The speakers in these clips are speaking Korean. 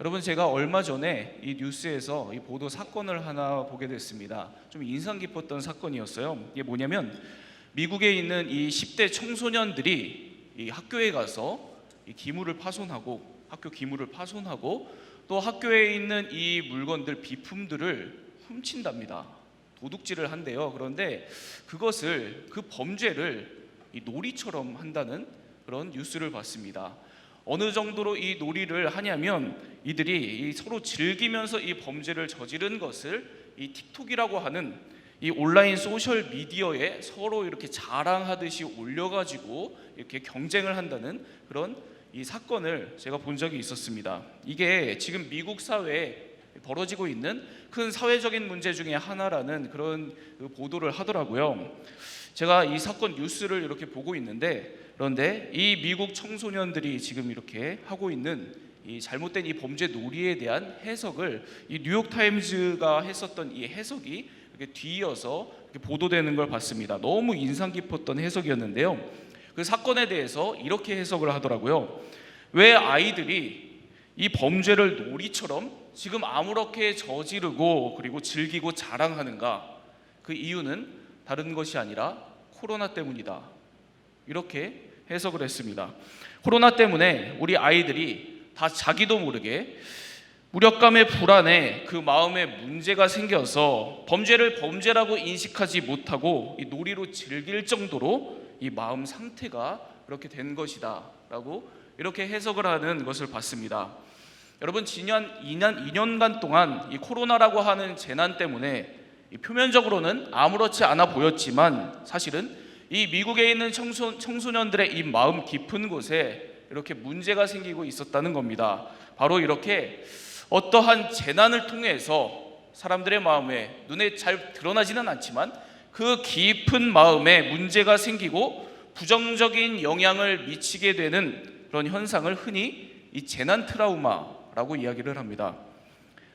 여러분, 제가 얼마 전에 이 뉴스에서 이 보도 사건을 하나 보게 됐습니다. 좀 인상 깊었던 사건이었어요. 이게 뭐냐면 미국에 있는 이 10대 청소년들이 이 학교에 가서 이 기물을 파손하고 학교 기물을 파손하고 또 학교에 있는 이 물건들 비품들을 훔친답니다. 도둑질을 한대요. 그런데 그 범죄를 이 놀이처럼 한다는 그런 뉴스를 봤습니다. 어느 정도로 이 놀이를 하냐면 이들이 서로 즐기면서 이 범죄를 저지른 것을 이 틱톡이라고 하는 이 온라인 소셜 미디어에 서로 이렇게 자랑하듯이 올려가지고 이렇게 경쟁을 한다는 그런 이 사건을 제가 본 적이 있었습니다. 이게 지금 미국 사회에 벌어지고 있는 큰 사회적인 문제 중에 하나라는 그런 보도를 하더라고요. 제가 이 사건 뉴스를 이렇게 보고 있는데, 그런데 이 미국 청소년들이 지금 이렇게 하고 있는 이 잘못된 이 범죄 놀이에 대한 해석을 이 뉴욕타임즈가 했었던 이 해석이 이렇게 뒤이어서 이렇게 보도되는 걸 봤습니다. 너무 인상 깊었던 해석이었는데요. 그 사건에 대해서 이렇게 해석을 하더라고요. 왜 아이들이 이 범죄를 놀이처럼 지금 아무렇게 저지르고 그리고 즐기고 자랑하는가? 그 이유는 다른 것이 아니라 코로나 때문이다. 이렇게 해석을 했습니다. 코로나 때문에 우리 아이들이 다 자기도 모르게 무력감의 불안에 그 마음에 문제가 생겨서 범죄를 범죄라고 인식하지 못하고 이 놀이로 즐길 정도로 이 마음 상태가 그렇게 된 것이다 라고 이렇게 해석을 하는 것을 봤습니다. 여러분, 지난 2년간 동안 이 코로나라고 하는 재난 때문에 표면적으로는 아무렇지 않아 보였지만 사실은 이 미국에 있는 청소년들의 이 마음 깊은 곳에 이렇게 문제가 생기고 있었다는 겁니다. 바로 이렇게 어떠한 재난을 통해서 사람들의 마음에 눈에 잘 드러나지는 않지만 그 깊은 마음에 문제가 생기고 부정적인 영향을 미치게 되는 그런 현상을 흔히 이 재난 트라우마라고 이야기를 합니다.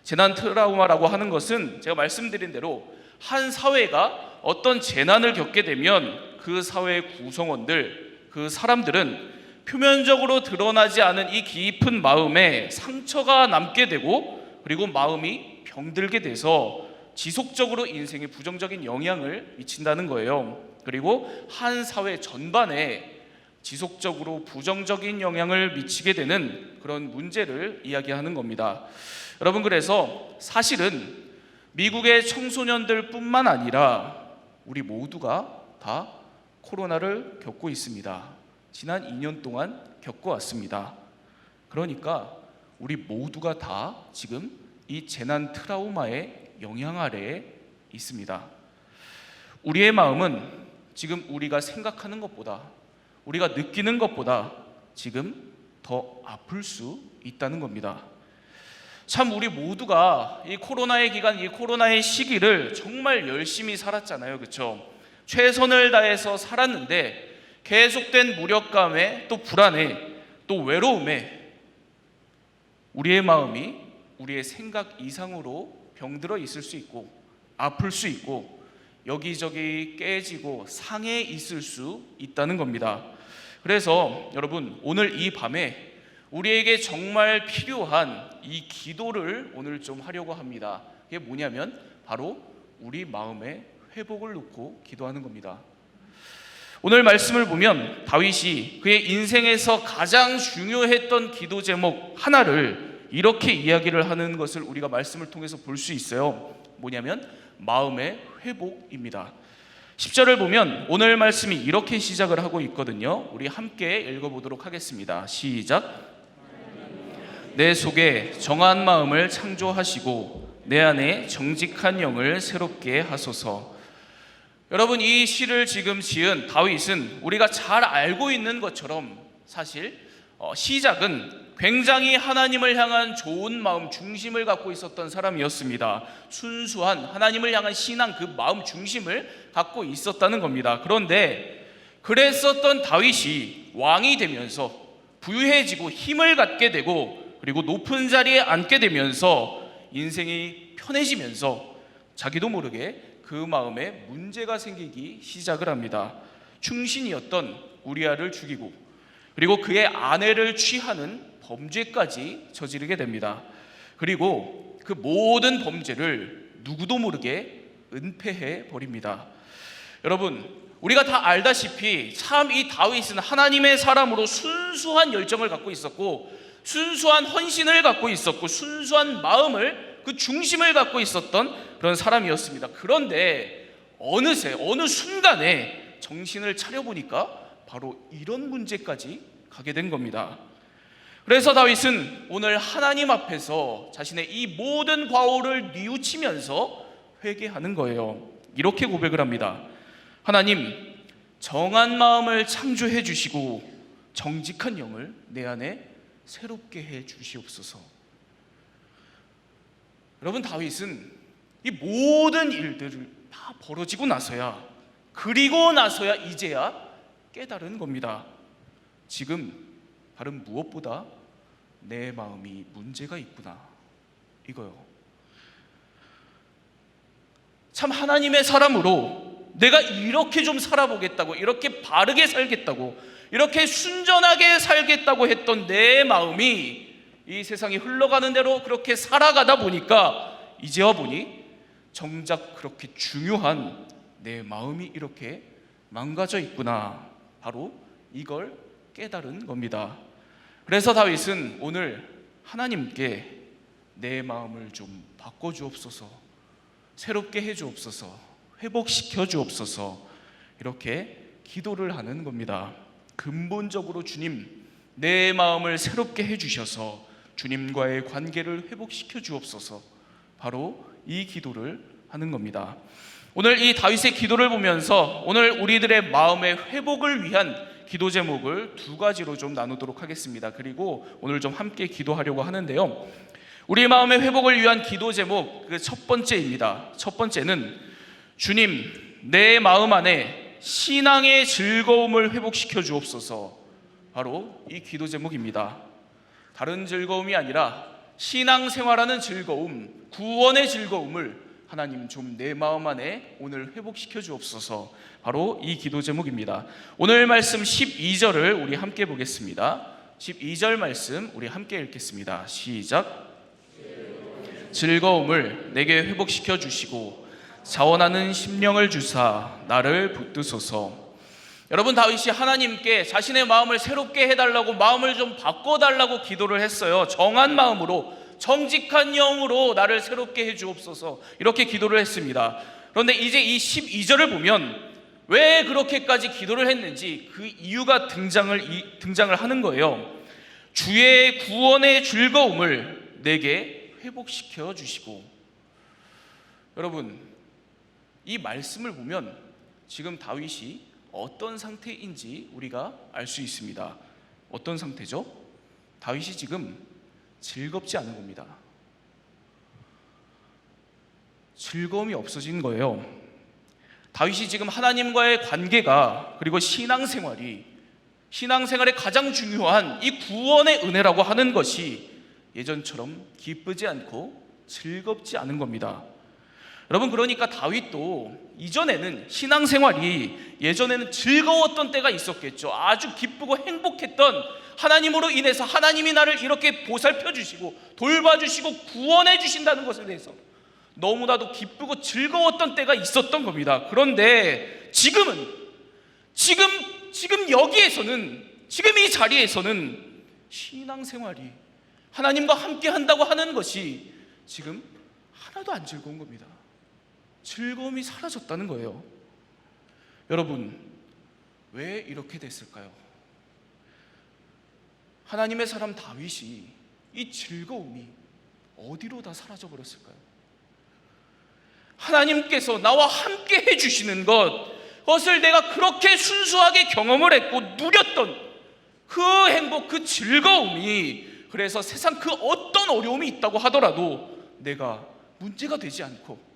재난 트라우마라고 하는 것은 제가 말씀드린 대로 한 사회가 어떤 재난을 겪게 되면 그 사회의 구성원들, 그 사람들은 표면적으로 드러나지 않은 이 깊은 마음에 상처가 남게 되고 그리고 마음이 병들게 돼서 지속적으로 인생에 부정적인 영향을 미친다는 거예요. 그리고 한 사회 전반에 지속적으로 부정적인 영향을 미치게 되는 그런 문제를 이야기하는 겁니다. 여러분, 그래서 사실은 미국의 청소년들 뿐만 아니라 우리 모두가 다 코로나를 겪고 있습니다. 지난 2년 동안 겪어왔습니다. 그러니까 우리 모두가 다 지금 이 재난 트라우마의 영향 아래에 있습니다. 우리의 마음은 지금 우리가 생각하는 것보다, 우리가 느끼는 것보다 지금 더 아플 수 있다는 겁니다. 참, 우리 모두가 이 코로나의 기간, 이 코로나의 시기를 정말 열심히 살았잖아요. 그렇죠? 최선을 다해서 살았는데 계속된 무력감에 또 불안에 또 외로움에 우리의 마음이 우리의 생각 이상으로 병들어 있을 수 있고 아플 수 있고 여기저기 깨지고 상해 있을 수 있다는 겁니다. 그래서 여러분, 오늘 이 밤에 우리에게 정말 필요한 이 기도를 오늘 좀 하려고 합니다. 그게 뭐냐면 바로 우리 마음의 회복을 놓고 기도하는 겁니다. 오늘 말씀을 보면 다윗이 그의 인생에서 가장 중요했던 기도 제목 하나를 이렇게 이야기를 하는 것을 우리가 말씀을 통해서 볼 수 있어요. 뭐냐면 마음의 회복입니다. 10절을 보면 오늘 말씀이 이렇게 시작을 하고 있거든요. 우리 함께 읽어보도록 하겠습니다. 시작. 내 속에 정한 마음을 창조하시고 내 안에 정직한 영을 새롭게 하소서. 여러분, 이 시를 지금 지은 다윗은 우리가 잘 알고 있는 것처럼 사실 시작은 굉장히 하나님을 향한 좋은 마음 중심을 갖고 있었던 사람이었습니다. 순수한 하나님을 향한 신앙, 그 마음 중심을 갖고 있었다는 겁니다. 그런데 그랬었던 다윗이 왕이 되면서 부유해지고 힘을 갖게 되고 그리고 높은 자리에 앉게 되면서 인생이 편해지면서 자기도 모르게 그 마음에 문제가 생기기 시작을 합니다. 충신이었던 우리아를 죽이고 그리고 그의 아내를 취하는 범죄까지 저지르게 됩니다. 그리고 그 모든 범죄를 누구도 모르게 은폐해 버립니다. 여러분, 우리가 다 알다시피 참 이 다윗은 하나님의 사람으로 순수한 열정을 갖고 있었고, 순수한 헌신을 갖고 있었고, 순수한 마음을, 그 중심을 갖고 있었던 그런 사람이었습니다. 그런데 어느새 어느 순간에 정신을 차려보니까 바로 이런 문제까지 가게 된 겁니다. 그래서 다윗은 오늘 하나님 앞에서 자신의 이 모든 과오를 뉘우치면서 회개하는 거예요. 이렇게 고백을 합니다. 하나님, 정한 마음을 창조해 주시고 정직한 영을 내 안에 새롭게 해 주시옵소서. 여러분, 다윗은 이 모든 일들을 다 벌어지고 나서야, 그리고 나서야 이제야 깨달은 겁니다. 지금 다른 무엇보다 내 마음이 문제가 있구나, 이거요. 참 하나님의 사람으로 내가 이렇게 좀 살아보겠다고, 이렇게 바르게 살겠다고, 이렇게 순전하게 살겠다고 했던 내 마음이 이 세상이 흘러가는 대로 그렇게 살아가다 보니까 이제와 보니 정작 그렇게 중요한 내 마음이 이렇게 망가져 있구나, 바로 이걸 깨달은 겁니다. 그래서 다윗은 오늘 하나님께 내 마음을 좀 바꿔주옵소서, 새롭게 해주옵소서, 회복시켜 주옵소서, 이렇게 기도를 하는 겁니다. 근본적으로 주님, 내 마음을 새롭게 해주셔서 주님과의 관계를 회복시켜 주옵소서, 바로 이 기도를 하는 겁니다. 오늘 이 다윗의 기도를 보면서 오늘 우리들의 마음의 회복을 위한 기도 제목을 두 가지로 좀 나누도록 하겠습니다. 그리고 오늘 좀 함께 기도하려고 하는데요, 우리 마음의 회복을 위한 기도 제목, 그 첫 번째입니다. 첫 번째는 주님, 내 마음 안에 신앙의 즐거움을 회복시켜 주옵소서, 바로 이 기도 제목입니다. 다른 즐거움이 아니라 신앙생활하는 즐거움, 구원의 즐거움을 하나님 좀 내 마음 안에 오늘 회복시켜 주옵소서, 바로 이 기도 제목입니다. 오늘 말씀 12절을 우리 함께 보겠습니다. 12절 말씀 우리 함께 읽겠습니다. 시작. 즐거움을 내게 회복시켜 주시고 자원하는 심령을 주사 나를 붙드소서. 여러분, 다윗이 하나님께 자신의 마음을 새롭게 해달라고, 마음을 좀 바꿔달라고 기도를 했어요. 정한 마음으로, 정직한 영으로 나를 새롭게 해주옵소서, 이렇게 기도를 했습니다. 그런데 이제 이 12절을 보면 왜 그렇게까지 기도를 했는지 그 이유가 등장을 하는 거예요. 주의 구원의 즐거움을 내게 회복시켜 주시고. 여러분, 이 말씀을 보면 지금 다윗이 어떤 상태인지 우리가 알 수 있습니다. 어떤 상태죠? 다윗이 지금 즐겁지 않은 겁니다. 즐거움이 없어진 거예요. 다윗이 지금 하나님과의 관계가, 그리고 신앙생활의 가장 중요한 이 구원의 은혜라고 하는 것이 예전처럼 기쁘지 않고 즐겁지 않은 겁니다. 여러분, 그러니까 다윗도 이전에는 신앙생활이 예전에는 즐거웠던 때가 있었겠죠. 아주 기쁘고 행복했던, 하나님으로 인해서 하나님이 나를 이렇게 보살펴 주시고 돌봐주시고 구원해 주신다는 것에 대해서 너무나도 기쁘고 즐거웠던 때가 있었던 겁니다. 그런데 지금 여기에서는, 지금 이 자리에서는 신앙생활이, 하나님과 함께 한다고 하는 것이 지금 하나도 안 즐거운 겁니다. 즐거움이 사라졌다는 거예요. 여러분, 왜 이렇게 됐을까요? 하나님의 사람 다윗이 이 즐거움이 어디로 다 사라져 버렸을까요? 하나님께서 나와 함께 해주시는 그것을 내가 그렇게 순수하게 경험을 했고 누렸던 그 행복, 그 즐거움이, 그래서 세상 그 어떤 어려움이 있다고 하더라도 내가 문제가 되지 않고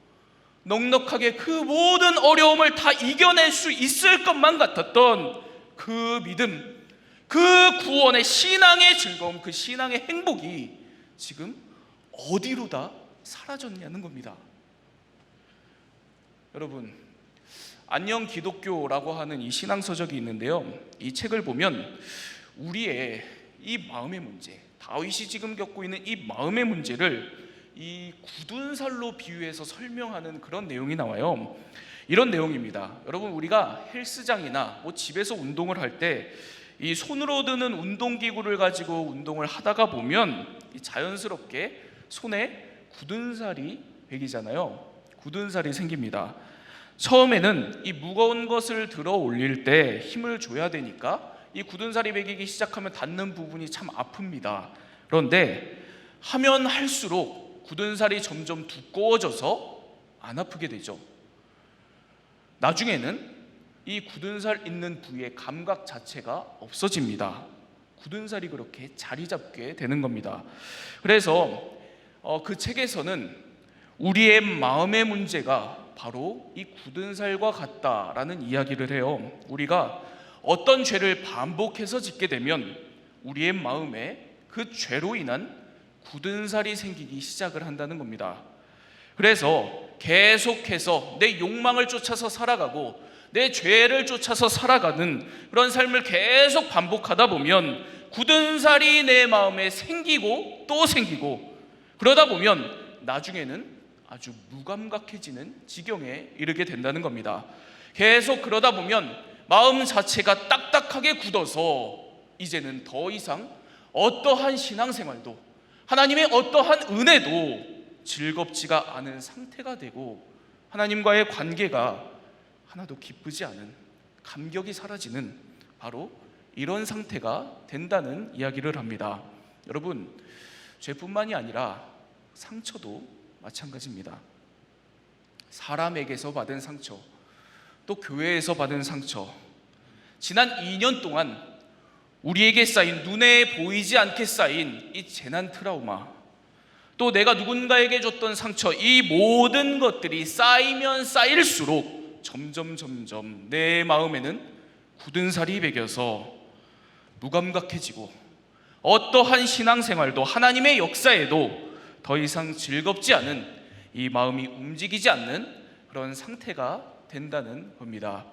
넉넉하게 그 모든 어려움을 다 이겨낼 수 있을 것만 같았던 그 믿음, 그 구원의 신앙의 즐거움, 그 신앙의 행복이 지금 어디로 다 사라졌냐는 겁니다. 여러분, 안녕 기독교라고 하는 이 신앙서적이 있는데요, 이 책을 보면 우리의 이 마음의 문제, 다윗이 지금 겪고 있는 이 마음의 문제를 이 굳은 살로 비유해서 설명하는 그런 내용이 나와요. 이런 내용입니다. 여러분, 우리가 헬스장이나 집에서 운동을 할 때 이 손으로 드는 운동기구를 가지고 운동을 하다가 보면 자연스럽게 손에 굳은 살이 배기잖아요. 굳은 살이 생깁니다. 처음에는 이 무거운 것을 들어 올릴 때 힘을 줘야 되니까 이 굳은 살이 배기기 시작하면 닿는 부분이 참 아픕니다. 그런데 하면 할수록 굳은 살이 점점 두꺼워져서 안 아프게 되죠. 나중에는 이 굳은 살 있는 부위의 감각 자체가 없어집니다. 굳은 살이 그렇게 자리 잡게 되는 겁니다. 그래서 그 책에서는 우리의 마음의 문제가 바로 이 굳은 살과 같다라는 이야기를 해요. 우리가 어떤 죄를 반복해서 짓게 되면 우리의 마음에 그 죄로 인한 굳은 살이 생기기 시작을 한다는 겁니다. 그래서 계속해서 내 욕망을 쫓아서 살아가고 내 죄를 쫓아서 살아가는 그런 삶을 계속 반복하다 보면 굳은 살이 내 마음에 생기고 또 생기고, 그러다 보면 나중에는 아주 무감각해지는 지경에 이르게 된다는 겁니다. 계속 그러다 보면 마음 자체가 딱딱하게 굳어서 이제는 더 이상 어떠한 신앙생활도, 하나님의 어떠한 은혜도 즐겁지가 않은 상태가 되고, 하나님과의 관계가 하나도 기쁘지 않은, 감격이 사라지는 바로 이런 상태가 된다는 이야기를 합니다. 여러분, 죄뿐만이 아니라 상처도 마찬가지입니다. 사람에게서 받은 상처, 또 교회에서 받은 상처, 지난 2년 동안 우리에게 쌓인, 눈에 보이지 않게 쌓인 이 재난 트라우마, 또 내가 누군가에게 줬던 상처, 이 모든 것들이 쌓이면 쌓일수록 점점 내 마음에는 굳은 살이 배겨서 무감각해지고 어떠한 신앙생활도, 하나님의 역사에도 더 이상 즐겁지 않은, 이 마음이 움직이지 않는 그런 상태가 된다는 겁니다.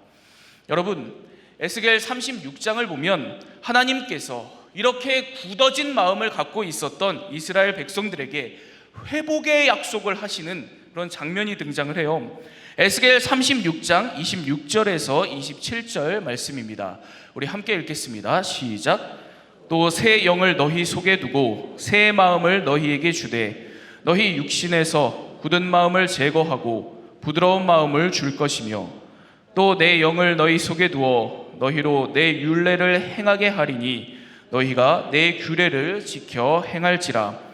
여러분, 에스겔 36장을 보면 하나님께서 이렇게 굳어진 마음을 갖고 있었던 이스라엘 백성들에게 회복의 약속을 하시는 그런 장면이 등장을 해요. 에스겔 36장 26절에서 27절 말씀입니다. 우리 함께 읽겠습니다. 시작. 또 새 영을 너희 속에 두고 새 마음을 너희에게 주되 너희 육신에서 굳은 마음을 제거하고 부드러운 마음을 줄 것이며, 또 내 영을 너희 속에 두어 너희로 내 율례를 행하게 하리니 너희가 내 규례를 지켜 행할지라.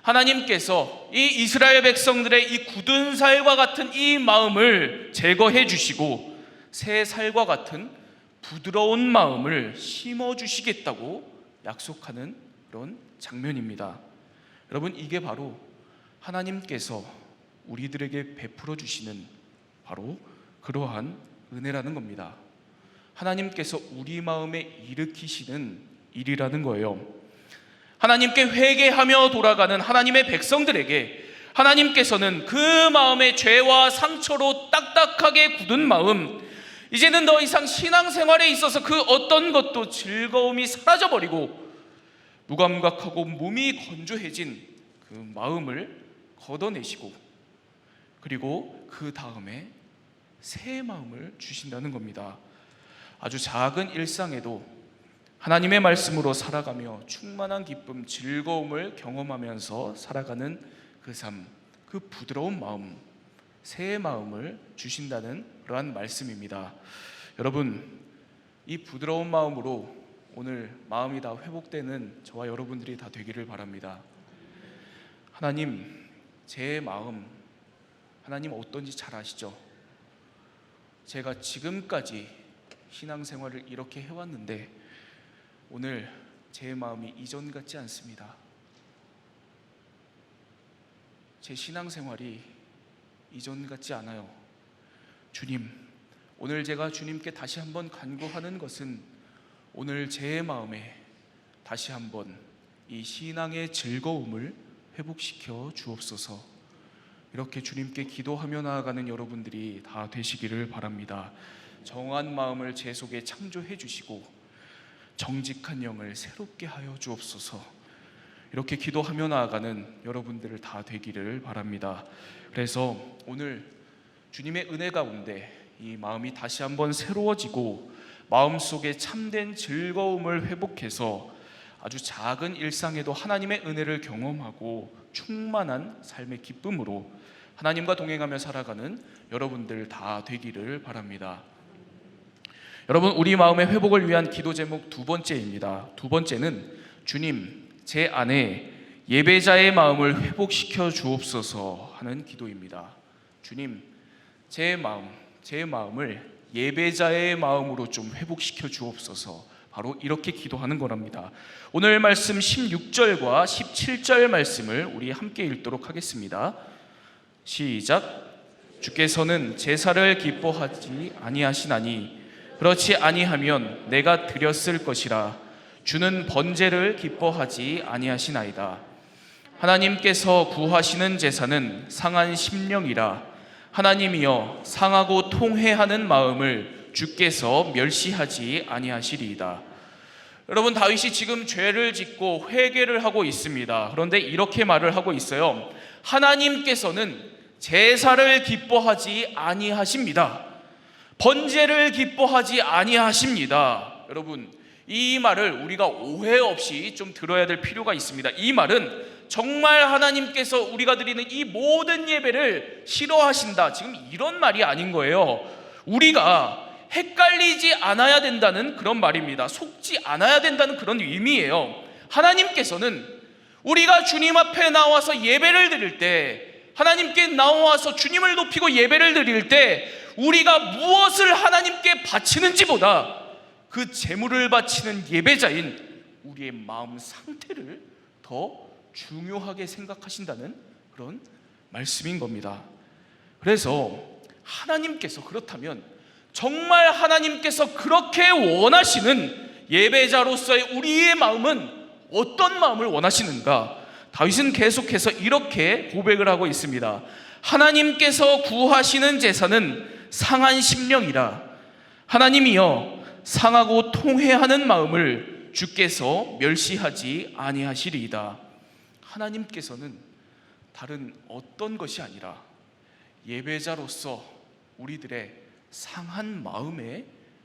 하나님께서 이 이스라엘 백성들의 이 굳은 살과 같은 이 마음을 제거해 주시고 새 살과 같은 부드러운 마음을 심어 주시겠다고 약속하는 그런 장면입니다. 여러분, 이게 바로 하나님께서 우리들에게 베풀어 주시는 바로 그러한 은혜라는 겁니다. 하나님께서 우리 마음에 일으키시는 일이라는 거예요. 하나님께 회개하며 돌아가는 하나님의 백성들에게 하나님께서는 그 마음의 죄와 상처로 딱딱하게 굳은 마음, 이제는 더 이상 신앙생활에 있어서 그 어떤 것도 즐거움이 사라져버리고 무감각하고 몸이 건조해진 그 마음을 걷어내시고, 그리고 그 다음에 새 마음을 주신다는 겁니다. 아주 작은 일상에도 하나님의 말씀으로 살아가며 충만한 기쁨, 즐거움을 경험하면서 살아가는 그 삶, 그 부드러운 마음, 새 마음을 주신다는 그러한 말씀입니다. 여러분, 이 부드러운 마음으로 오늘 마음이 다 회복되는 저와 여러분들이 다 되기를 바랍니다. 하나님, 제 마음, 하나님 어떤지 잘 아시죠? 제가 지금까지 신앙생활을 이렇게 해왔는데 오늘 제 마음이 이전 같지 않습니다. 제 신앙생활이 이전 같지 않아요. 주님, 오늘 제가 주님께 다시 한번 간구하는 것은 오늘 제 마음에 다시 한번 이 신앙의 즐거움을 회복시켜 주옵소서. 이렇게 주님께 기도하며 나아가는 여러분들이 다 되시기를 바랍니다. 정한 마음을 제 속에 창조해 주시고 정직한 영을 새롭게 하여 주옵소서. 이렇게 기도하며 나아가는 여러분들을 다 되기를 바랍니다. 그래서 오늘 주님의 은혜 가운데 이 마음이 다시 한번 새로워지고 마음속에 참된 즐거움을 회복해서 아주 작은 일상에도 하나님의 은혜를 경험하고 충만한 삶의 기쁨으로 하나님과 동행하며 살아가는 여러분들 다 되기를 바랍니다. 여러분, 우리 마음의 회복을 위한 기도 제목 두 번째입니다. 두 번째는 주님, 제 안에 예배자의 마음을 회복시켜 주옵소서 하는 기도입니다. 주님, 제 마음을 예배자의 마음으로 좀 회복시켜 주옵소서. 바로 이렇게 기도하는 거랍니다. 오늘 말씀 16절과 17절 말씀을 우리 함께 읽도록 하겠습니다. 시작. 주께서는 제사를 기뻐하지 아니하시나니 그렇지 아니하면 내가 드렸을 것이라. 주는 번제를 기뻐하지 아니하시나이다. 하나님께서 구하시는 제사는 상한 심령이라. 하나님이여, 상하고 통회하는 마음을 주께서 멸시하지 아니하시리이다. 여러분, 다윗이 지금 죄를 짓고 회개를 하고 있습니다. 그런데 이렇게 말을 하고 있어요. 하나님께서는 제사를 기뻐하지 아니하십니다. 번제를 기뻐하지 아니하십니다. 여러분, 이 말을 우리가 오해 없이 좀 들어야 될 필요가 있습니다. 이 말은 정말 하나님께서 우리가 드리는 이 모든 예배를 싫어하신다, 지금 이런 말이 아닌 거예요. 우리가 헷갈리지 않아야 된다는 그런 말입니다. 속지 않아야 된다는 그런 의미예요. 하나님께서는 우리가 주님 앞에 나와서 예배를 드릴 때, 하나님께 나와서 주님을 높이고 예배를 드릴 때 우리가 무엇을 하나님께 바치는지보다 그 제물을 바치는 예배자인 우리의 마음 상태를 더 중요하게 생각하신다는 그런 말씀인 겁니다. 그래서 하나님께서, 그렇다면 정말 하나님께서 그렇게 원하시는 예배자로서의 우리의 마음은 어떤 마음을 원하시는가? 다윗은 계속해서 이렇게 고백을 하고 있습니다. 하나님께서 구하시는 제사는 상한 심령이라. 하나님이여, 상하고 통회하는 마음을 주께서 멸시하지 아니하시리이다. 하나님께서는 다른 어떤 것이 아니라 예배자로서 우리들의 상한 마음에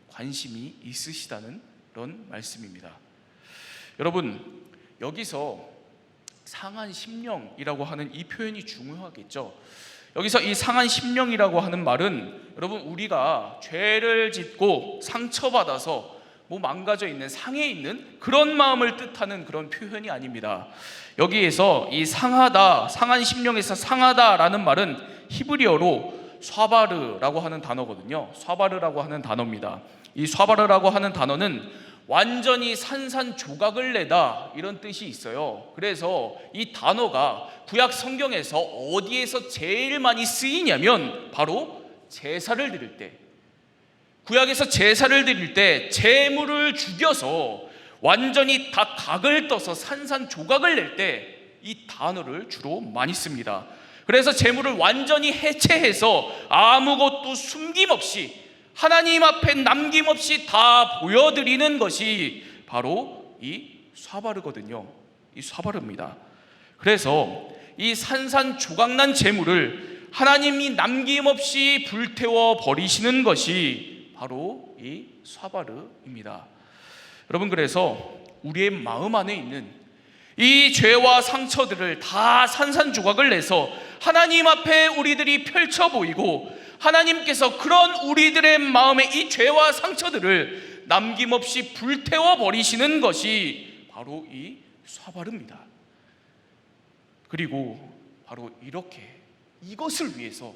관심이 있으시다는 그런 말씀입니다. 여러분, 여기서 상한 심령이라고 하는 이 표현이 중요하겠죠. 여기서 이 상한 심령이라고 하는 말은, 여러분, 우리가 죄를 짓고 상처받아서 망가져 있는, 상해 있는 그런 마음을 뜻하는 그런 표현이 아닙니다. 여기에서 이 상하다, 상한 심령에서 상하다라는 말은 히브리어로 쏴바르라고 하는 단어거든요. 쏴바르라고 하는 단어입니다. 이 쏴바르라고 하는 단어는 완전히 산산조각을 내다, 이런 뜻이 있어요. 그래서 이 단어가 구약 성경에서 어디에서 제일 많이 쓰이냐면 바로 제사를 드릴 때, 구약에서 제사를 드릴 때 제물을 죽여서 완전히 다 각을 떠서 산산조각을 낼 때 이 단어를 주로 많이 씁니다. 그래서 제물을 완전히 해체해서 아무것도 숨김없이 하나님 앞에 남김없이 다 보여드리는 것이 바로 이 쏴바르거든요. 이 쏴바르입니다. 그래서 이 산산조각난 제물을 하나님이 남김없이 불태워 버리시는 것이 바로 이 쏴바르입니다. 여러분, 그래서 우리의 마음 안에 있는 이 죄와 상처들을 다 산산조각을 내서 하나님 앞에 우리들이 펼쳐 보이고, 하나님께서 그런 우리들의 마음의 이 죄와 상처들을 남김없이 불태워 버리시는 것이 바로 이 쏴바르입니다. 그리고 바로 이렇게 이것을 위해서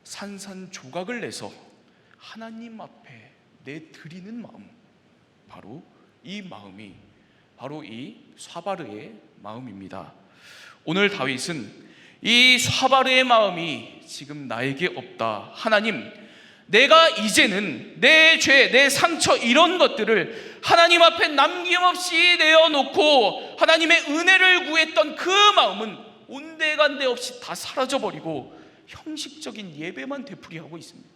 산산조각을 내서 하나님 앞에 내드리는 마음, 바로 이 마음이 바로 이 쏴바르의 마음입니다. 오늘 다윗은 이 쏴바르의 마음이 지금 나에게 없다. 하나님, 내가 이제는 내 죄, 내 상처, 이런 것들을 하나님 앞에 남김없이 내어놓고 하나님의 은혜를 구했던 그 마음은 온데간데 없이 다 사라져버리고 형식적인 예배만 되풀이하고 있습니다.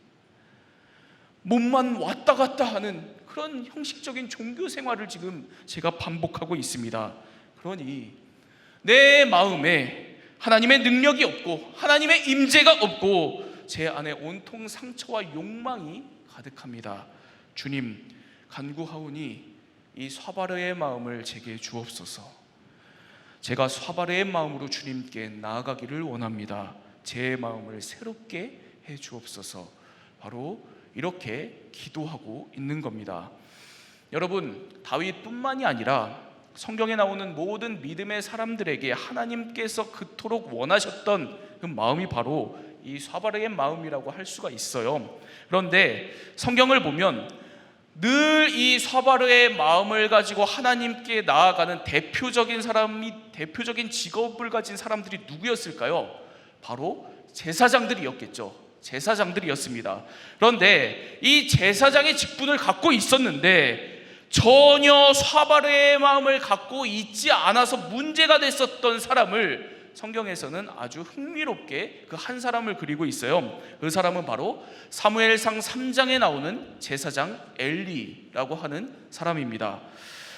몸만 왔다 갔다 하는 그런 형식적인 종교 생활을 지금 제가 반복하고 있습니다. 그러니 내 마음에 하나님의 능력이 없고 하나님의 임재가 없고 제 안에 온통 상처와 욕망이 가득합니다. 주님, 간구하오니 이 쇠바르의 마음을 제게 주옵소서. 제가 쇠바르의 마음으로 주님께 나아가기를 원합니다. 제 마음을 새롭게 해 주옵소서. 바로 이렇게 기도하고 있는 겁니다. 여러분, 다윗뿐만이 아니라 성경에 나오는 모든 믿음의 사람들에게 하나님께서 그토록 원하셨던 그 마음이 바로 이 쇠바르의 마음이라고 할 수가 있어요. 그런데 성경을 보면 늘 이 쇠바르의 마음을 가지고 하나님께 나아가는 대표적인 직업을 가진 사람들이 누구였을까요? 바로 제사장들이었겠죠. 제사장들이었습니다. 그런데 이 제사장의 직분을 갖고 있었는데 전혀 쇠바르의 마음을 갖고 있지 않아서 문제가 됐었던 사람을 성경에서는 아주 흥미롭게 그 한 사람을 그리고 있어요. 그 사람은 바로 사무엘상 3장에 나오는 제사장 엘리라고 하는 사람입니다.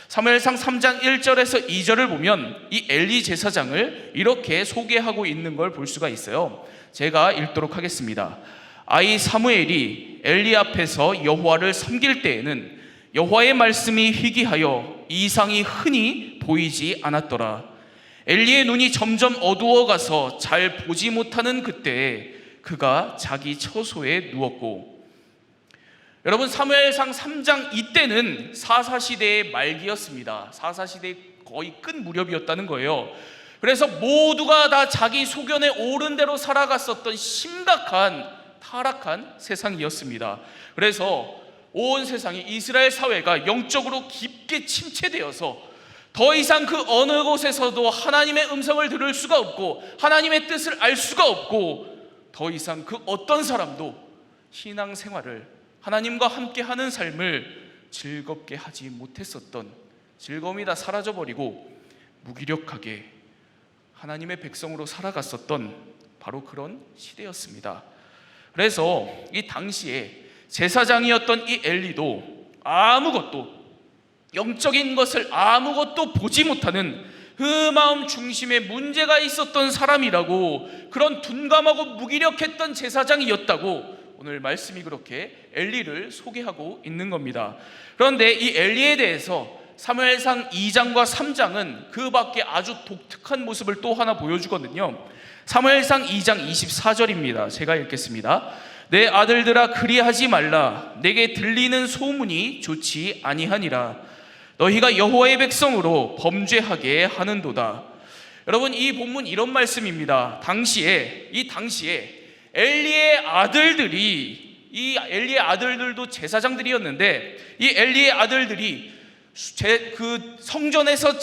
사무엘상 3장 1절에서 2절을 보면 이 엘리 제사장을 이렇게 소개하고 있는 걸 볼 수가 있어요. 제가 읽도록 하겠습니다. 아이 사무엘이 엘리 앞에서 여호와를 섬길 때에는 여호와의 말씀이 희귀하여 이상이 흔히 보이지 않았더라. 엘리의 눈이 점점 어두워가서 잘 보지 못하는 그때에 그가 자기 처소에 누웠고, 여러분, 사무엘상 3장 이때는 사사시대의 말기였습니다. 사사시대의 거의 끝 무렵이었다는 거예요. 그래서 모두가 다 자기 소견에 옳은 대로 살아갔었던 심각한 타락한 세상이었습니다. 그래서 온 세상이, 이스라엘 사회가 영적으로 깊게 침체되어서 더 이상 그 어느 곳에서도 하나님의 음성을 들을 수가 없고 하나님의 뜻을 알 수가 없고 더 이상 그 어떤 사람도 신앙생활을, 하나님과 함께하는 삶을 즐겁게 하지 못했었던, 즐거움이 다 사라져버리고 무기력하게 하나님의 백성으로 살아갔었던 바로 그런 시대였습니다. 그래서 이 당시에 제사장이었던 이 엘리도 아무것도, 영적인 것을 아무것도 보지 못하는 그 마음 중심에 문제가 있었던 사람이라고, 그런 둔감하고 무기력했던 제사장이었다고 오늘 말씀이 그렇게 엘리를 소개하고 있는 겁니다. 그런데 이 엘리에 대해서 사무엘상 2장과 3장은 그 밖에 아주 독특한 모습을 또 하나 보여주거든요. 사무엘상 2장 24절입니다. 제가 읽겠습니다. 내 아들들아, 그리하지 말라. 내게 들리는 소문이 좋지 아니하니라. 너희가 여호와의 백성으로 범죄하게 하는도다. 여러분, 이 본문 이런 말씀입니다. 당시에 엘리의 아들들이, 이 엘리의 아들들도 제사장들이었는데 이 엘리의 아들들이 그 성전에서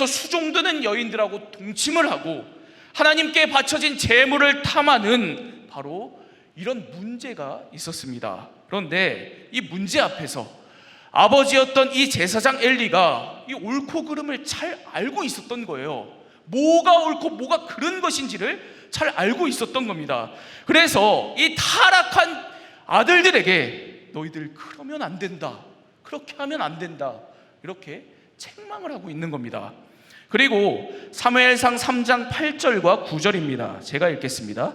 수종드는 여인들하고 동침을 하고 하나님께 바쳐진 제물을 탐하는 바로 이런 문제가 있었습니다. 그런데 이 문제 앞에서 아버지였던 이 제사장 엘리가 이 옳고 그름을 잘 알고 있었던 거예요. 뭐가 옳고 뭐가 그른 것인지를 잘 알고 있었던 겁니다. 그래서 이 타락한 아들들에게 너희들 그러면 안 된다, 그렇게 하면 안 된다, 이렇게 책망을 하고 있는 겁니다. 그리고 사무엘상 3장 8절과 9절입니다. 제가 읽겠습니다.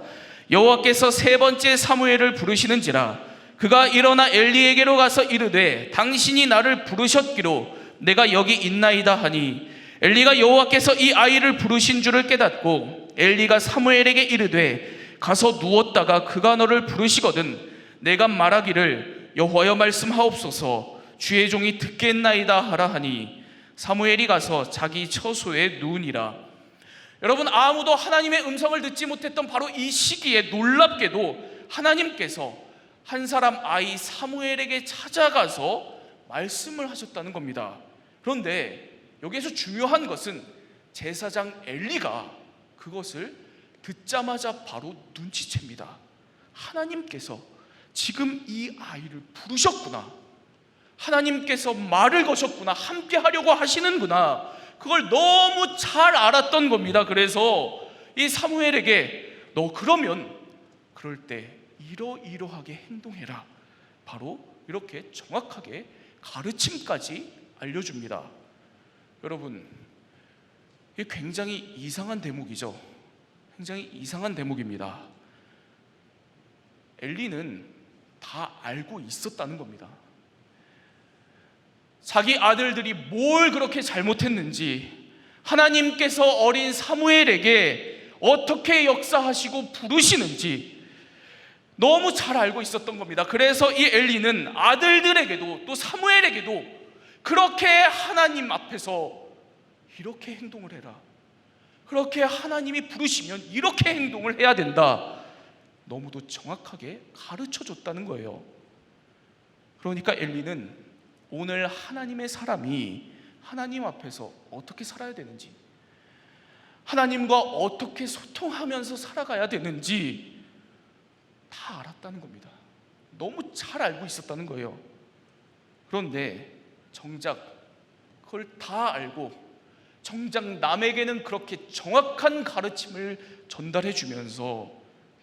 여호와께서 세 번째 사무엘을 부르시는지라 그가 일어나 엘리에게로 가서 이르되 당신이 나를 부르셨기로 내가 여기 있나이다 하니 엘리가 여호와께서 이 아이를 부르신 줄을 깨닫고 엘리가 사무엘에게 이르되 가서 누웠다가 그가 너를 부르시거든 내가 말하기를 여호와여 말씀하옵소서 주의 종이 듣겠나이다 하라 하니 사무엘이 가서 자기 처소에 누우니라. 여러분, 아무도 하나님의 음성을 듣지 못했던 바로 이 시기에 놀랍게도 하나님께서 한 사람 아이 사무엘에게 찾아가서 말씀을 하셨다는 겁니다. 그런데 여기에서 중요한 것은 제사장 엘리가 그것을 듣자마자 바로 눈치챕니다. 하나님께서 지금 이 아이를 부르셨구나, 하나님께서 말을 거셨구나, 함께 하려고 하시는구나, 그걸 너무 잘 알았던 겁니다. 그래서 이 사무엘에게 너 그러면 그럴 때 이러이러하게 행동해라, 바로 이렇게 정확하게 가르침까지 알려줍니다. 여러분, 이게 굉장히 이상한 대목이죠. 굉장히 이상한 대목입니다. 엘리는 다 알고 있었다는 겁니다. 자기 아들들이 뭘 그렇게 잘못했는지, 하나님께서 어린 사무엘에게 어떻게 역사하시고 부르시는지 너무 잘 알고 있었던 겁니다. 그래서 이 엘리는 아들들에게도 또 사무엘에게도 그렇게 하나님 앞에서 이렇게 행동을 해라, 그렇게 하나님이 부르시면 이렇게 행동을 해야 된다, 너무도 정확하게 가르쳐 줬다는 거예요. 그러니까 엘리는 오늘 하나님의 사람이 하나님 앞에서 어떻게 살아야 되는지, 하나님과 어떻게 소통하면서 살아가야 되는지 다 알았다는 겁니다. 너무 잘 알고 있었다는 거예요. 그런데 정작 그걸 다 알고 정작 남에게는 그렇게 정확한 가르침을 전달해 주면서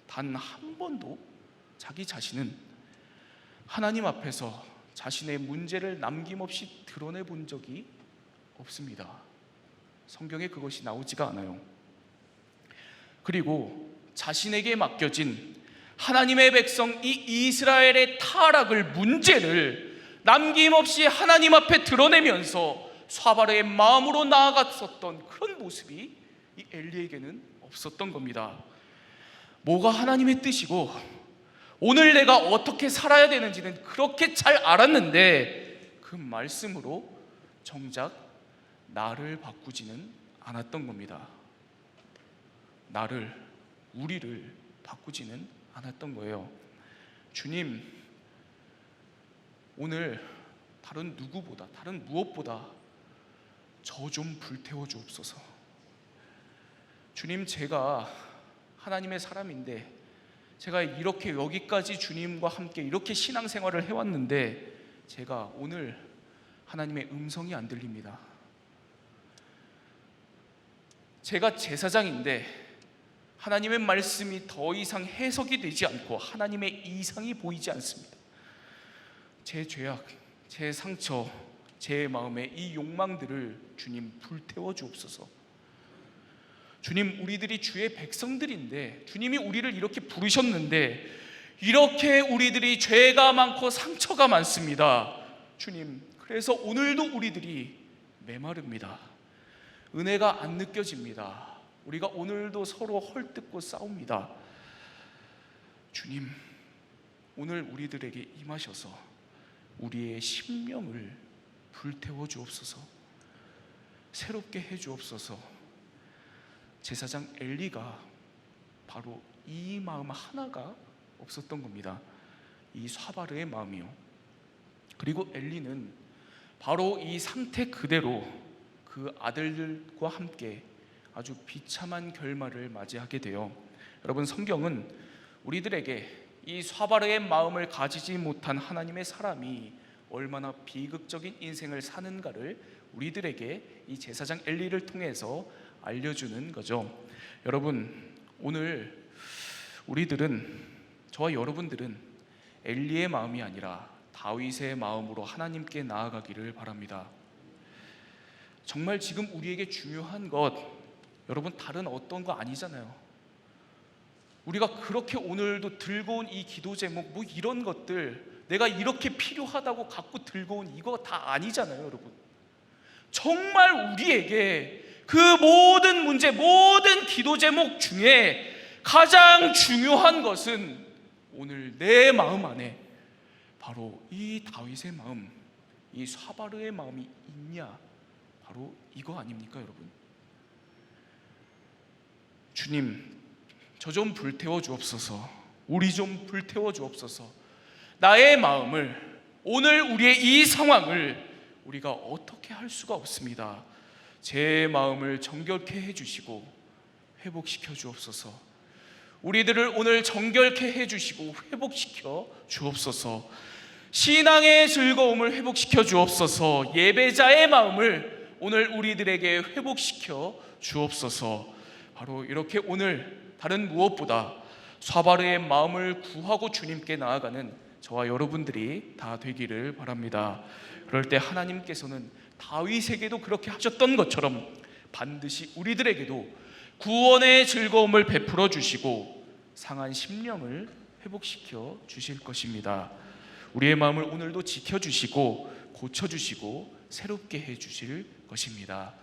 단 한 번도 자기 자신은 하나님 앞에서 자신의 문제를 남김없이 드러내 본 적이 없습니다. 성경에 그것이 나오지가 않아요. 그리고 자신에게 맡겨진 하나님의 백성 이 이스라엘의 타락을, 문제를 남김없이 하나님 앞에 드러내면서 쏴바르의 마음으로 나아갔었던 그런 모습이 이 엘리에게는 없었던 겁니다. 뭐가 하나님의 뜻이고 오늘 내가 어떻게 살아야 되는지는 그렇게 잘 알았는데 그 말씀으로 정작 나를 바꾸지는 않았던 겁니다. 나를, 우리를 바꾸지는 않았던 거예요. 주님, 오늘 다른 누구보다, 다른 무엇보다 저 좀 불태워 주옵소서. 주님, 제가 하나님의 사람인데 제가 이렇게 여기까지 주님과 함께 이렇게 신앙생활을 해왔는데 제가 오늘 하나님의 음성이 안 들립니다. 제가 제사장인데 하나님의 말씀이 더 이상 해석이 되지 않고 하나님의 이상이 보이지 않습니다. 제 죄악, 제 상처, 제 마음의 이 욕망들을 주님 불태워 주옵소서. 주님, 우리들이 주의 백성들인데 주님이 우리를 이렇게 부르셨는데 이렇게 우리들이 죄가 많고 상처가 많습니다. 주님, 그래서 오늘도 우리들이 메마릅니다. 은혜가 안 느껴집니다. 우리가 오늘도 서로 헐뜯고 싸웁니다. 주님, 오늘 우리들에게 임하셔서 우리의 심령을 불태워 주옵소서. 새롭게 해 주옵소서. 제사장 엘리가 바로 이 마음 하나가 없었던 겁니다. 이 쏴바르의 마음이요. 그리고 엘리는 바로 이 상태 그대로 그 아들들과 함께 아주 비참한 결말을 맞이하게 돼요. 여러분, 성경은 우리들에게 이 쏴바르의 마음을 가지지 못한 하나님의 사람이 얼마나 비극적인 인생을 사는가를 우리들에게 이 제사장 엘리를 통해서 알려주는 거죠. 여러분, 오늘 우리들은, 저와 여러분들은 엘리의 마음이 아니라 다윗의 마음으로 하나님께 나아가기를 바랍니다. 정말 지금 우리에게 중요한 것, 여러분, 다른 어떤 거 아니잖아요. 우리가 그렇게 오늘도 들고 온 이 기도 제목, 뭐 이런 것들, 내가 이렇게 필요하다고 갖고 들고 온 이거 다 아니잖아요, 여러분. 정말 우리에게 그 모든 문제, 모든 기도 제목 중에 가장 중요한 것은 오늘 내 마음 안에 바로 이 다윗의 마음, 이 쏴바르의 마음이 있냐, 바로 이거 아닙니까, 여러분? 주님, 저 좀 불태워 주옵소서. 우리 좀 불태워 주옵소서. 나의 마음을, 오늘 우리의 이 상황을 우리가 어떻게 할 수가 없습니다. 제 마음을 정결케 해주시고 회복시켜 주옵소서. 우리들을 오늘 정결케 해주시고 회복시켜 주옵소서. 신앙의 즐거움을 회복시켜 주옵소서. 예배자의 마음을 오늘 우리들에게 회복시켜 주옵소서. 바로 이렇게 오늘 다른 무엇보다 쏴바르의 마음을 구하고 주님께 나아가는 저와 여러분들이 다 되기를 바랍니다. 그럴 때 하나님께서는 다윗에게도 그렇게 하셨던 것처럼 반드시 우리들에게도 구원의 즐거움을 베풀어 주시고 상한 심령을 회복시켜 주실 것입니다. 우리의 마음을 오늘도 지켜주시고 고쳐주시고 새롭게 해주실 것입니다.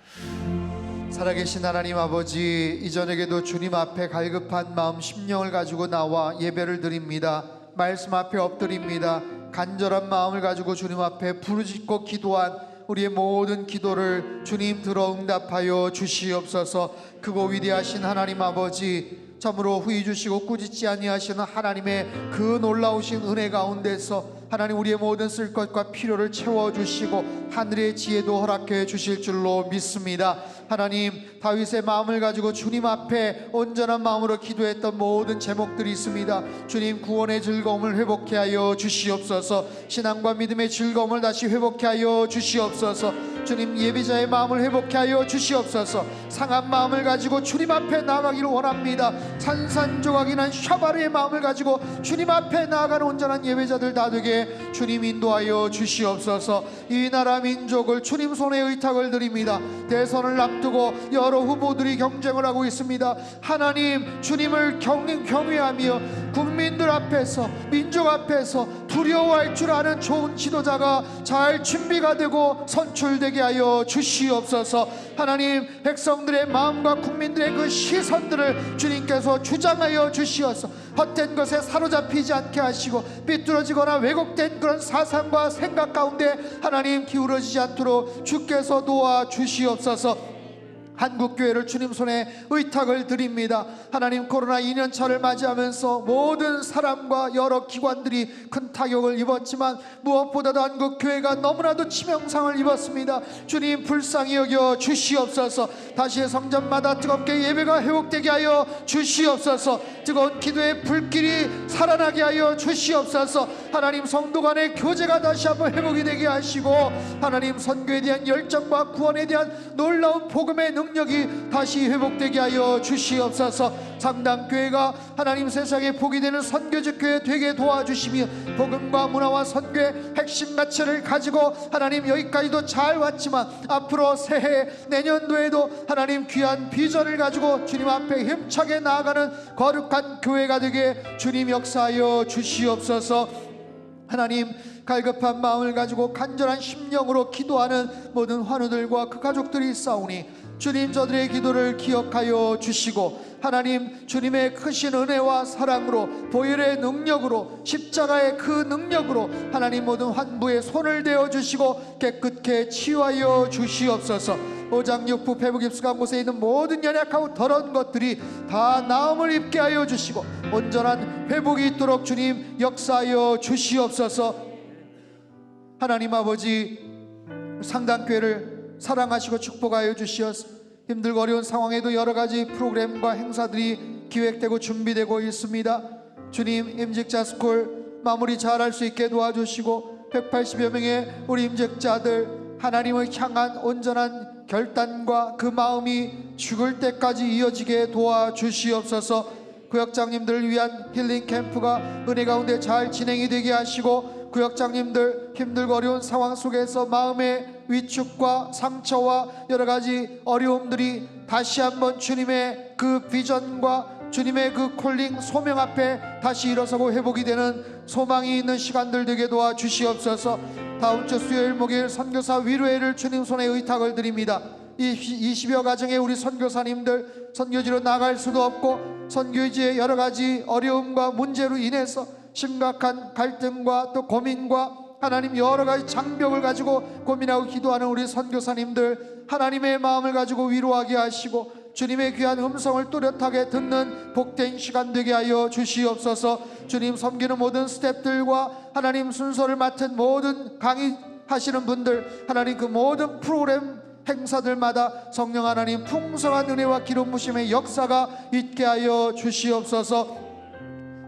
살아계신 하나님 아버지, 이전에게도 주님 앞에 갈급한 마음 심령을 가지고 나와 예배를 드립니다. 말씀 앞에 엎드립니다. 간절한 마음을 가지고 주님 앞에 부르짖고 기도한 우리의 모든 기도를 주님 들어 응답하여 주시옵소서. 크고 위대하신 하나님 아버지, 참으로 후히 주시고 꾸짖지 아니하시는 하나님의 그 놀라우신 은혜 가운데서 하나님 우리의 모든 쓸 것과 필요를 채워주시고 하늘의 지혜도 허락해 주실 줄로 믿습니다. 하나님, 다윗의 마음을 가지고 주님 앞에 온전한 마음으로 기도했던 모든 제목들이 있습니다. 주님, 구원의 즐거움을 회복케 하여 주시옵소서. 신앙과 믿음의 즐거움을 다시 회복케 하여 주시옵소서. 주님, 예배자의 마음을 회복케 하여 주시옵소서. 상한 마음을 가지고 주님 앞에 나아가기를 원합니다. 산산조각이 난 샤바르의 마음을 가지고 주님 앞에 나아가는 온전한 예배자들 다 되게 주님 인도하여 주시옵소서. 이 나라 민족을 주님 손에 의탁을 드립니다. 대선을 앞두고 여러 후보들이 경쟁을 하고 있습니다. 하나님, 주님을 경외하며 국민들 앞에서, 민족 앞에서 두려워할 줄 아는 좋은 지도자가 잘 준비가 되고 선출되게 하여 주시옵소서. 하나님, 백성들의 마음과 국민들의 그 시선들을 주님께서 주장하여 주시어서 헛된 것에 사로잡히지 않게 하시고 삐뚤어지거나 왜곡된 그런 사상과 생각 가운데 하나님 기울어지지 않도록 주께서 도와 주시옵소서. 한국교회를 주님 손에 의탁을 드립니다. 하나님, 코로나 2년차를 맞이하면서 모든 사람과 여러 기관들이 큰 타격을 입었지만 무엇보다도 한국교회가 너무나도 치명상을 입었습니다. 주님, 불쌍히 여겨 주시옵소서. 다시 성전마다 뜨겁게 예배가 회복되게 하여 주시옵소서. 뜨거운 기도의 불길이 살아나게 하여 주시옵소서. 하나님, 성도 간의 교제가 다시 한번 회복이 되게 하시고 하나님, 선교에 대한 열정과 구원에 대한 놀라운 복음의 능력이 다시 회복되게 하여 주시옵소서. 상당교회가 하나님 세상에 복이 되는 선교적 교회 되게 도와주시며 복음과 문화와 선교의 핵심 가치를 가지고 하나님 여기까지도 잘 왔지만 앞으로 새해 내년도에도 하나님 귀한 비전을 가지고 주님 앞에 힘차게 나아가는 거룩한 교회가 되게 주님 역사하여 주시옵소서. 하나님, 갈급한 마음을 가지고 간절한 심령으로 기도하는 모든 환우들과 그 가족들이 있사오니 주님, 저들의 기도를 기억하여 주시고 하나님, 주님의 크신 은혜와 사랑으로 보혈의 능력으로 십자가의 그 능력으로 하나님 모든 환부에 손을 대어 주시고 깨끗게 치유하여 주시옵소서. 오장육부 폐부깁스한 곳에 있는 모든 연약하고 더러운 것들이 다 나음을 입게 하여 주시고 온전한 회복이 있도록 주님 역사하여 주시옵소서. 하나님 아버지, 상당교회를 사랑하시고 축복하여 주시어서 힘들고 어려운 상황에도 여러 가지 프로그램과 행사들이 기획되고 준비되고 있습니다. 주님, 임직자 스쿨 마무리 잘할 수 있게 도와주시고 180여 명의 우리 임직자들 하나님을 향한 온전한 결단과 그 마음이 죽을 때까지 이어지게 도와주시옵소서. 구역장님들을 위한 힐링 캠프가 은혜 가운데 잘 진행이 되게 하시고 구역장님들 힘들고 어려운 상황 속에서 마음의 위축과 상처와 여러 가지 어려움들이 다시 한번 주님의 그 비전과 주님의 그 콜링 소명 앞에 다시 일어서고 회복이 되는 소망이 있는 시간들 되게 도와주시옵소서. 다음 주 수요일 목요일 선교사 위로회를 주님 손에 의탁을 드립니다. 이 20여 가정의 우리 선교사님들 선교지로 나갈 수도 없고 선교지의 여러 가지 어려움과 문제로 인해서 심각한 갈등과 또 고민과 하나님 여러 가지 장벽을 가지고 고민하고 기도하는 우리 선교사님들 하나님의 마음을 가지고 위로하게 하시고 주님의 귀한 음성을 또렷하게 듣는 복된 시간 되게 하여 주시옵소서. 주님, 섬기는 모든 스태프들과 하나님 순서를 맡은 모든 강의하시는 분들 하나님 그 모든 프로그램 행사들마다 성령 하나님 풍성한 은혜와 기름 부심의 역사가 있게 하여 주시옵소서.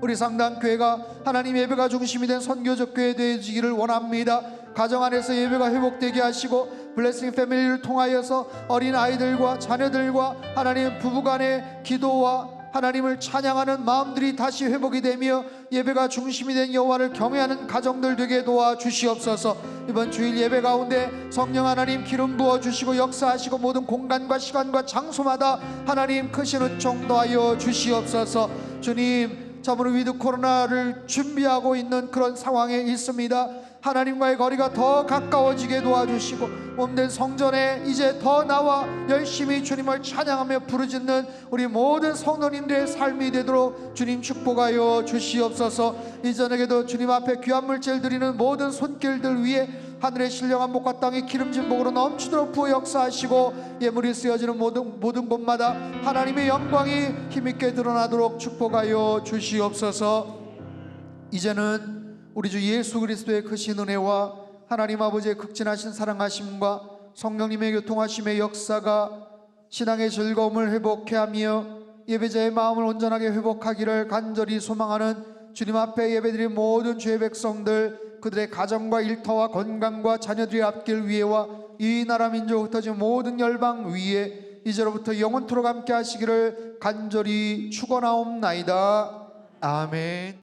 우리 상당교회가 하나님 예배가 중심이 된 선교적 교회 되어지기를 원합니다. 가정 안에서 예배가 회복되게 하시고 블레싱 패밀리를 통하여서 어린 아이들과 자녀들과 하나님 부부간의 기도와 하나님을 찬양하는 마음들이 다시 회복이 되며 예배가 중심이 된 여호와를 경외하는 가정들 되게 도와 주시옵소서. 이번 주일 예배 가운데 성령 하나님 기름 부어 주시고 역사하시고 모든 공간과 시간과 장소마다 하나님 크신 은총 더하여 주시옵소서. 주님, 참으로 위드 코로나를 준비하고 있는 그런 상황에 있습니다. 하나님과의 거리가 더 가까워지게 도와주시고 몸된 성전에 이제 더 나와 열심히 주님을 찬양하며 부르짖는 우리 모든 성도님들의 삶이 되도록 주님 축복하여 주시옵소서. 이전에도 주님 앞에 귀한 물질 드리는 모든 손길들 위에 하늘의 신령한 복과 땅의 기름진 복으로 넘치도록 부어 역사하시고 예물이 쓰여지는 모든 곳마다 하나님의 영광이 힘있게 드러나도록 축복하여 주시옵소서. 이제는 우리 주 예수 그리스도의 크신 은혜와 하나님 아버지의 극진하신 사랑하심과 성령님의 교통하심의 역사가 신앙의 즐거움을 회복케 하며 예배자의 마음을 온전하게 회복하기를 간절히 소망하는 주님 앞에 예배드린 모든 주의 백성들, 그들의 가정과 일터와 건강과 자녀들의 앞길 위에와 이 나라 민족 흩어진 모든 열방 위에 이제로부터 영원토록 함께 하시기를 간절히 축원하옵나이다. 아멘.